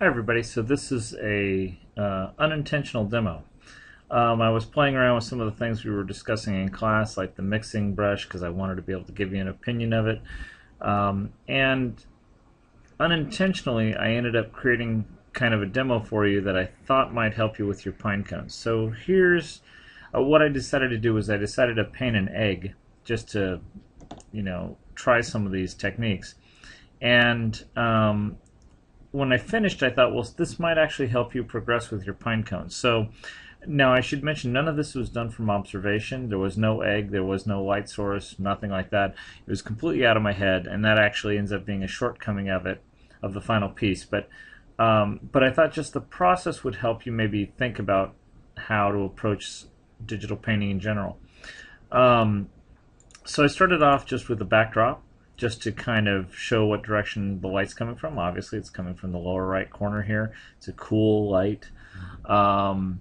Hi everybody, so this is a unintentional demo. I was playing around with some of the things we were discussing in class, like the mixing brush, because I wanted to be able to give you an opinion of it. And unintentionally, I ended up creating kind of a demo for you that I thought might help you with your pine cones. So here's what I decided to do. Was I decided to paint an egg just to, try some of these techniques. And when I finished, I thought, well, this might actually help you progress with your pine cones. So now I should mention, none of this was done from observation. There was no egg, there was no light source, nothing like that. It was completely out of my head, and that actually ends up being a shortcoming of it, of the final piece. But I thought just the process would help you maybe think about how to approach digital painting in general. So I started off just with the backdrop, just to kind of show what direction the light's coming from. Obviously, it's coming from the lower right corner here. It's a cool light. And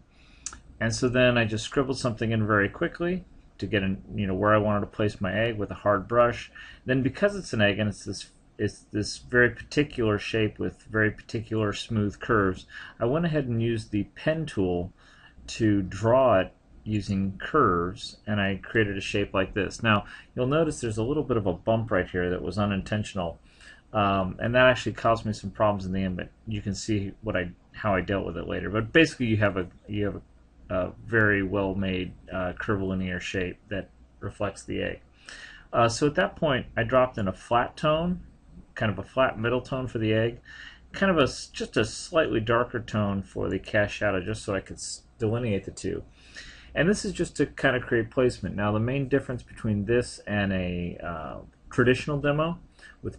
so then I just scribbled something in very quickly to get in, where I wanted to place my egg with a hard brush. Then, because it's an egg and it's this very particular shape with very particular smooth curves, I went ahead and used the pen tool to draw it using curves, and I created a shape like this. Now you'll notice there's a little bit of a bump right here that was unintentional, and that actually caused me some problems in the end, but you can see how I dealt with it later. But basically you have a very well made curvilinear shape that reflects the egg. So at that point I dropped in a flat tone, kind of a flat middle tone for the egg, kind of just a slightly darker tone for the cast shadow, just so I could delineate the two. And this is just to kind of create placement. Now the main difference between this and a traditional demo with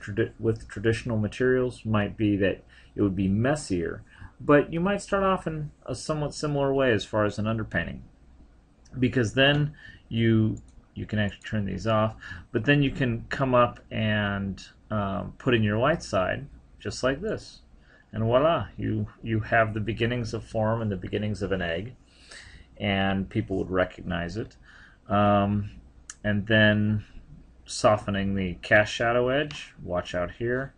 traditional materials might be that it would be messier, but you might start off in a somewhat similar way as far as an underpainting, because then you can actually turn these off, but then you can come up and put in your light side just like this, and voila, you have the beginnings of form and the beginnings of an egg, and people would recognize it. And then softening the cast shadow edge, watch out here,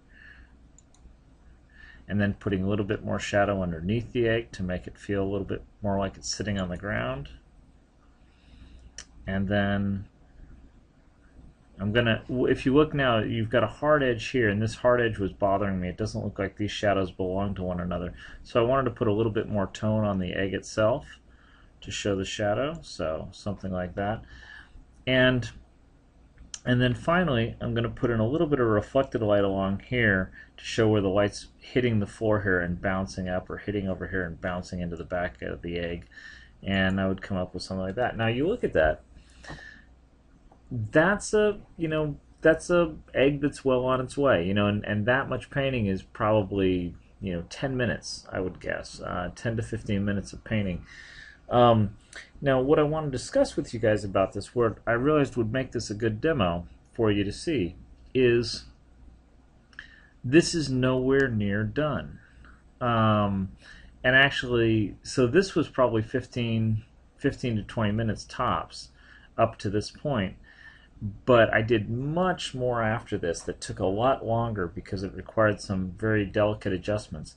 and then putting a little bit more shadow underneath the egg to make it feel a little bit more like it's sitting on the ground. And then if you look now, you've got a hard edge here, and this hard edge was bothering me. It doesn't look like these shadows belong to one another. So I wanted to put a little bit more tone on the egg itself to show the shadow, so something like that. And then finally, I'm going to put in a little bit of reflected light along here to show where the light's hitting the floor here and bouncing up, or hitting over here and bouncing into the back of the egg. And I would come up with something like that. Now you look at that. That's a egg that's well on its way, and that much painting is probably 10 minutes, I would guess, 10 to 15 minutes of painting. Now what I want to discuss with you guys about this, what I realized would make this a good demo for you to see, is this is nowhere near done. And actually, so this was probably 15 to 20 minutes tops up to this point, but I did much more after this that took a lot longer because it required some very delicate adjustments.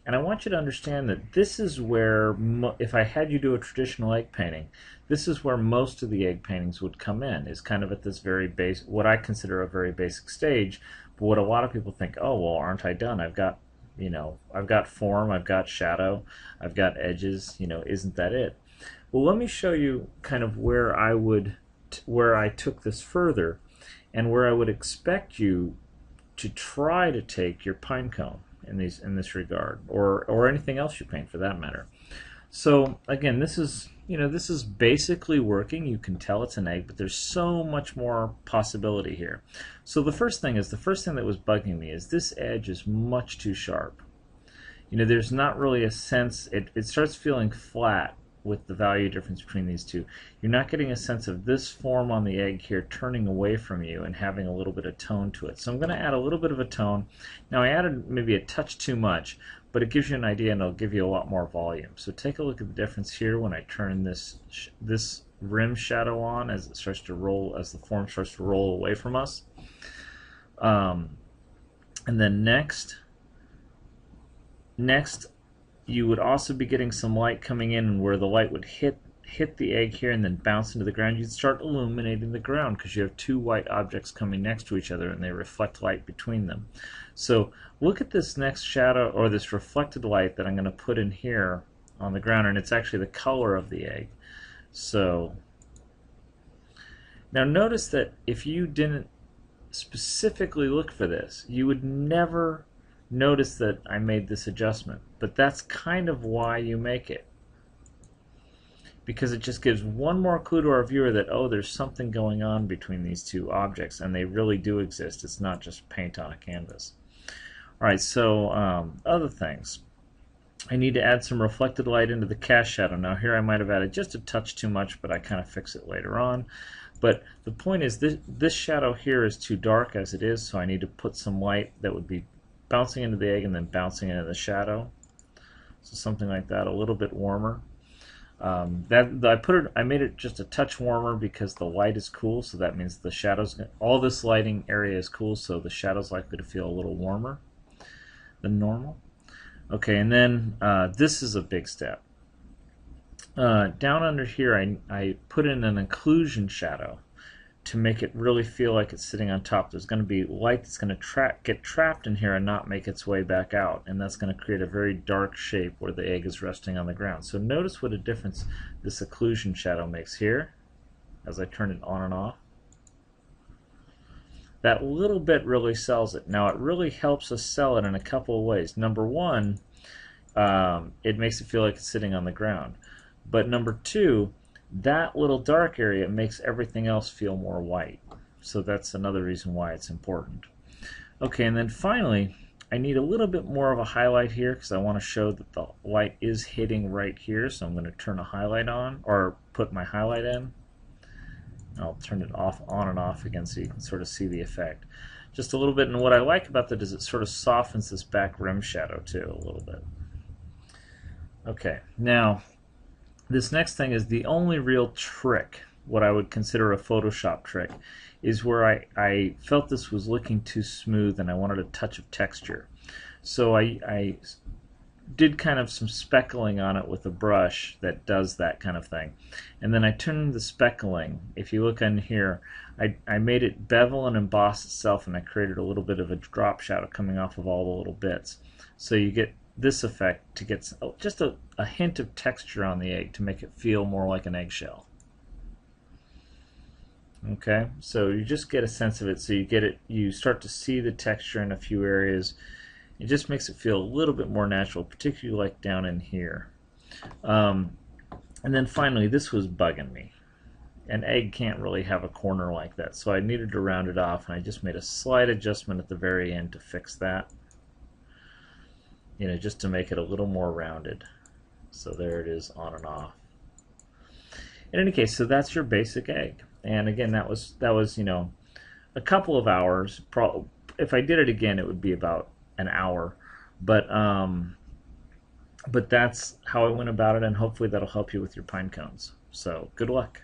And I want you to understand that this is where, if I had you do a traditional egg painting, this is where most of the egg paintings would come in, is kind of at this very base, what I consider a very basic stage. But what a lot of people think, oh, well, aren't I done? I've got form, I've got shadow, I've got edges, isn't that it? Well, let me show you kind of where I took this further, and where I would expect you to try to take your pine cone in this regard, or anything else you paint for that matter. So again, this is basically working. You can tell it's an egg, but there's so much more possibility here. So the first thing that was bugging me is this edge is much too sharp. There's not really a sense, it starts feeling flat with the value difference between these two. You're not getting a sense of this form on the egg here turning away from you and having a little bit of tone to it. So I'm going to add a little bit of a tone. Now I added maybe a touch too much, but it gives you an idea, and it'll give you a lot more volume. So take a look at the difference here when I turn this rim shadow on as it starts to roll, as the form starts to roll away from us. And then next, Next, you would also be getting some light coming in, and where the light would hit the egg here and then bounce into the ground, you'd start illuminating the ground because you have two white objects coming next to each other and they reflect light between them. So look at this next shadow, or this reflected light that I'm going to put in here on the ground, and it's actually the color of the egg. So now notice that if you didn't specifically look for this, you would never notice that I made this adjustment, but that's kind of why you make it, because it just gives one more clue to our viewer that, oh, there's something going on between these two objects, and they really do exist. It's not just paint on a canvas. Alright, so other things. I need to add some reflected light into the cast shadow. Now here I might have added just a touch too much, but I kind of fix it later on. But the point is, this shadow here is too dark as it is, so I need to put some light that would be bouncing into the egg and then bouncing into the shadow. So something like that, a little bit warmer. I made it just a touch warmer because the light is cool, so that means the shadows, all this lighting area is cool, so the shadow's likely to feel a little warmer than normal. Okay, and then this is a big step. Down under here, I put in an occlusion shadow to make it really feel like it's sitting on top. There's going to be light that's going to get trapped in here and not make its way back out, and that's going to create a very dark shape where the egg is resting on the ground. So notice what a difference this occlusion shadow makes here as I turn it on and off. That little bit really sells it. Now it really helps us sell it in a couple of ways. Number one, it makes it feel like it's sitting on the ground. But number two, that little dark area makes everything else feel more white. So that's another reason why it's important. Okay, and then finally, I need a little bit more of a highlight here because I want to show that the light is hitting right here. So I'm going to turn a highlight on, or put my highlight in. I'll turn it off, on and off again, so you can sort of see the effect. Just a little bit, and what I like about that is it sort of softens this back rim shadow too a little bit. Okay, now this next thing is the only real trick, what I would consider a Photoshop trick, is where I felt this was looking too smooth and I wanted a touch of texture. So I did kind of some speckling on it with a brush that does that kind of thing. And then I turned the speckling, if you look on here, I made it bevel and emboss itself, and I created a little bit of a drop shadow coming off of all the little bits. So you get this effect to get just a hint of texture on the egg to make it feel more like an eggshell. Okay, so you just get a sense of it, so you start to see the texture in a few areas. It just makes it feel a little bit more natural, particularly like down in here. And then finally, this was bugging me. An egg can't really have a corner like that, so I needed to round it off, and I just made a slight adjustment at the very end to fix that. Just to make it a little more rounded. So there it is, on and off. In any case, so that's your basic egg. And again, that was a couple of hours. If I did it again, it would be about an hour. But that's how I went about it, and hopefully that'll help you with your pine cones. So good luck.